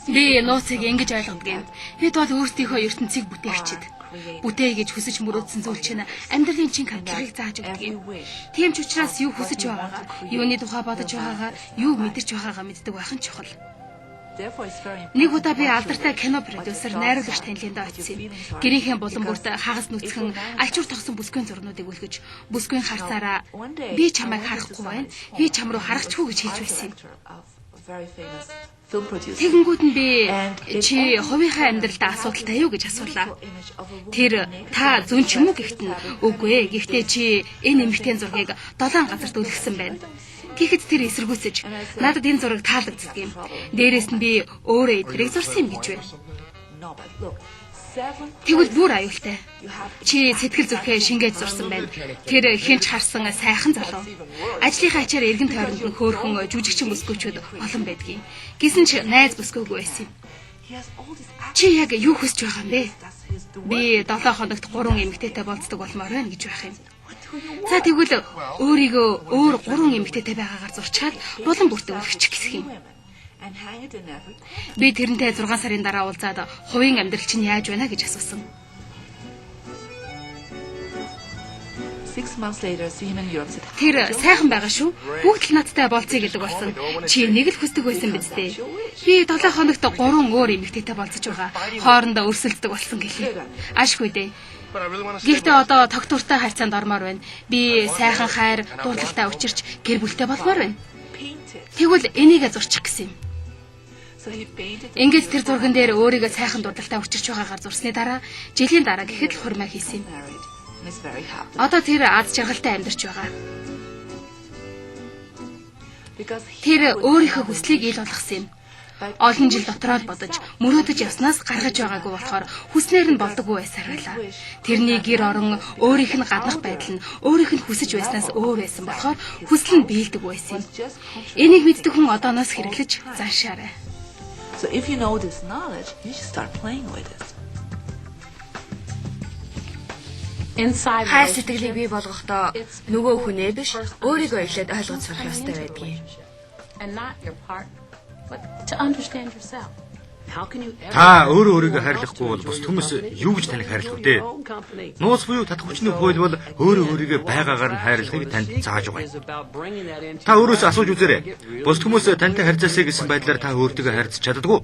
Би нууцыг ингэж ойлгодог юм. Бид бол өөрсдийнхөө ертөнцийг бүтээгчид. Бүтээе гэж хүсэж мөрөөдсөн зүйл чинь амьдралын чин хамтлагийг зааж өгдөг юм. Тийм ч учраас юу хүсэж байгаагаа, юуны тухай бодож байгаагаа, юу мэдэрч байгаагаа мэддэг байх нь чухал. Нэг удаа би алдартай кино продюсер найруулагч танилында очив. Гэрийнхээ булан бүрт хагас нүцгэн альчуур тогсон бүсгүйн зурнуудыг үлгэж, бүсгүйн харсаараа би чамайг харахгүй байна. Би чам руу харахчгүй гэж хэлж байсан юм. Тэгэнгүүт нь би чи хувийнхаа амьдралдаа асуудалтай юу гэж асуулаа. Тэр та зүүн ч юм уу гэхт нь үгүй ээ. Гэхдээ чи энэ эмэгтэйн зургийг 7 газарт үлгсэн байна. Тэгэхэд тэр эсэргүүцэж надад энэ зураг таалагддаг юм. Дээрээс нь би өөрөө эдрийг зурсан юм гэж байна. Тэгвэл бүр аюултай. Чи сэтгэл зүрхээ шингээж зурсан байна. Тэр хинч харсан сайхан залуу. Ажлынхаа ачаар эргэн тойронд нь хөөхөн жүжигчин бүсгүүчүүд олон байдгийн. Гэсэн ч найз бүсгүйгүй байсан юм. Чи яг юу хүсэж байгаа юм бэ? Би 7 хоногт 3 эмэгтэйтэй болцдог болмоор байна гэж байх юм. За тэгвэл өөрийгөө өөр 3 эмэгтэйтэй байгаагаар зурчаад булан бүртээ үлгчих гэх юм. Би тэрнтэй 6 сарын дараа уулзаад хувийн амьдрал чинь яаж байна гэж асуусан. 6 months later, see him in Europe. Тэр сайхан байгаа шүү. Бүгд л надтай болцъё гэдэг болсон. Чи нэг л хүсдэг байсан биз дээ. Би 7 хоногт 3 өөр эмэгтэйтэй болцож байгаа. Хоорондоо өрсөлддөг болсон гэлээ. Ашгүй дээ. Гэхдээ одоо тогтвортой харьцаанд ормоор байна. Би сайхан хайр, дурдлагатай учирч гэр бүлтэй болмоор байна. Тэгвэл энийгээ зурчих гэсэн юм. Ингээд тэр зурган дээр өөрийгөө сайхан дурдлагатай учирч байгаагаар зурсны дараа жилийн дараа гэхэд л хурмаа хийсэн юм. Одоо тэр аз жаргалтай амьдарч байгаа. Тэр өөрийнхөө хүслийг ил болгосон юм. Олон жил дотроо бодож, мөрөөдөж явснаас гаргаж байгаагүй болохоор хүснээр нь болдоггүй байсаар байлаа. Тэрний гэр орон, өөрийнх нь гаднах байдал нь өөрийнх нь хүсэж байснаас өөр байсан болохоор хүсэл нь биелдэг байсан юм. Энийг мэддэг хүн одооноос хэрэглэж заашаарай. So if you know this knowledge, you should start playing with it. Хай сэтгэлийг бий болгохдоо нөгөө хүнээ биш өөрийгөө эхлээд ойлгож сурах ёстой байдгийг. Та өөрөө өөрийгөө хайрлахгүй бол бусд хүмүүс юу гэж таныг хайрлах вэ? Нууц буюу татах хүчний хууль бол өөрөө өөрийгөө байгаагаар нь хайрлахыг танд зааж байгаа юм. Та өөрөөсөө асууж үзээрэй. Бусд хүмүүс тантай харьцаасаа гэсэн байдлаар та өөртөө харьцаж чаддаггүй.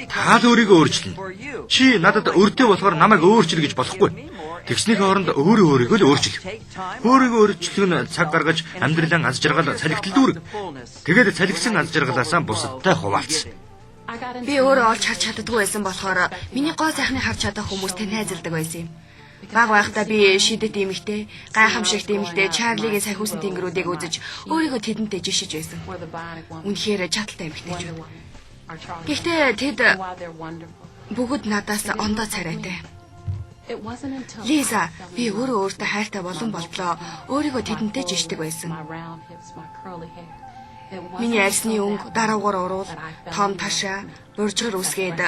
Та өөрийгөө өөрчилнө. Чи надад өртөө болохоор намайг өөрчил гэж болохгүй. Тэгснийхээ оронд өөрийгөө л өөрчил. Өөрийгөө өөрчлөх нь цаг гаргаж амьдралаа аз жаргал салхитал дүүрэг. Тэгээд салхисан аз жаргалаасаа бусадтай хуваалцсан. Би өөрөө олж харж чаддаггүй байсан болохоор миний гоо сайхныг харж чадах хүмүүстэй найзалдаг байсан юм. Баг байхдаа би шидэт эмэгтэй, гайхамшигт эмэгтэй Чарлигийн сахиусан тэнгэрүүдийг үзэж өөрийгөө тэдэнтэй жишиж байсан. Үнэхээр чадaltaй эмэгтэйч байна. Гэхдээ тэд бүгд надаас ондоо царайтай. Лиза, би өөртөө хайртай болон болтлоо. Өөрийгөө тэдэнтэй жишдэг байсан. Миний арьсны өнгө, даруугаар уруул, том ташаа, буржгар үсгээд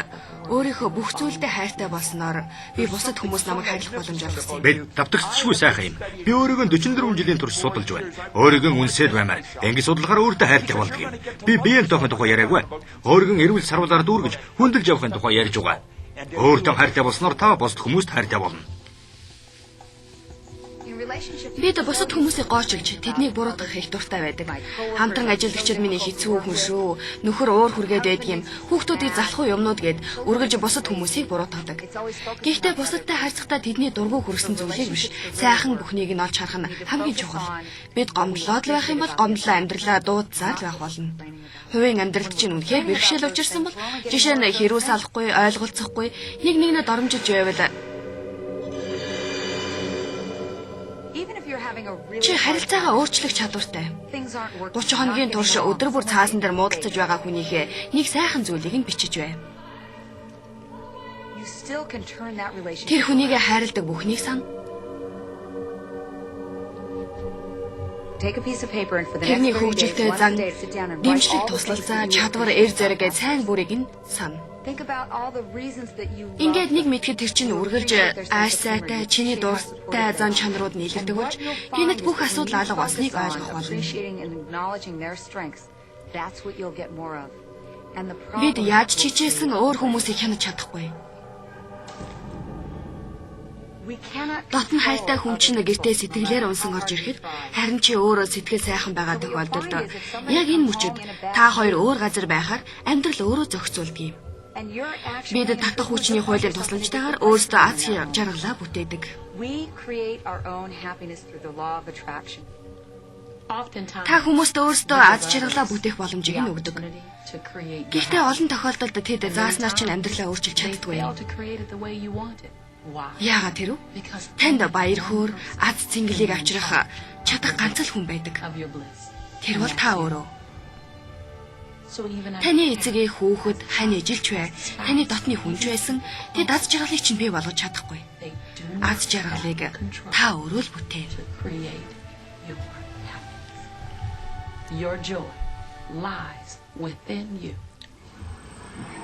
өөрийнхөө бүх зүйлдээ хайртай болсноор би бусад хүмүүс намайг хайрлах боломж олгосон. Би давтагдчихгүй сайхан юм. Би өөрийгөө 44 жилийн турш судалж байна. Өөрийгөө үнсээд баймаар. Ингээд судлахаар өөртөө хайртай болдог юм. Би биеийн тохион тухай яриаггүй. Өөрийгөө эрүүл сарвалаар дүүргэж хүндэлж явахын тухай ярьж байгаа. Өөртөө хайртай болсноор та бусад хүмүүст хайртай болно. Бид бусад хүмүүсийг гоочилж тэднийг буруутгах их дуртай байдаг. Хамтран ажиллагчид миний хэцүү хүн шүү. Нөхөр уур хүргээд байдаг юм. Хүүхдүүдийг залхуу юмнууд гэд үргэлж бусад хүмүүсийг буруутгадаг. Гэхдээ бусадтай харьцахдаа тэдний дургүй хүрсэн зүйлийг биш, сайхан бүхнийг нь олж харах нь хамгийн чухал. Бид гомдлоод л байх юм бол гомдлоо амьдралаа дуудсаар л байх болно. Хувийн амьдралд чинь үнэхээр бэрхшээл учирсан бол жишээ нь хэрүү салахгүй, ойлголцохгүй, нэг нэгнээ доромжилж байвал чи харилцаагаа өөрчлөх чадвартай. 30 хоногийн турш өдөр бүр цаасан дээр муудалцаж байгаа хүнийхээ нэг сайхан зүйлийг нь бичиж бай. Тэр хүнийгээ хайрладаг бүхнийг сан. Тэрний хөгжилтэй зан, дэмжлэг туслалцаа, чадвар, эр зэрэг сайн бүрийг нь сан. Ингээд нэг мэдхэд тэр чинь үргэлж ааш сайтай, чиний дуртай зан чанарууд нийлэрдэг болж гинэд бүх асуудал алга болсныг ойлгох болно. Бид яаж ч хичээсэн өөр хүмүүсийг хянаж чадахгүй. Дотн хайртай хүн чинь гэртээ сэтгэлээр унсан орж ирэхэд харин чи өөрөө сэтгэл сайхан байгаа тохиолдолд яг энэ мөчөд та хоёр өөр газар байхаар амьдрал өөрөө зохицуулдаг юм. Бид татах хүчний хуулийн тусламжтайгаар өөрсдөө аз жаргалаа бүтээдэг. Та хүмүүст өөрсдөө аз жаргалаа бүтээх боломжийг нь өгдөг. Гэхдээ олон тохиолдолд тэд зааснаар чинь амьдралаа өөрчилж чаддаггүй юм. Яагаад тэрв? Танд баяр хөөр, аз цэнгэлийг авчрах чадах ганц л хүн байдаг. Тэр бол та өөрөө. Таны эцэг хүүхэд хань ижилч бай, таны дотны хүнж байсан тэд аз жаргалыг чинь бий болгож чадахгүй. Аз жаргалыг та өөрөө л бүтээн. Your joy lies within you.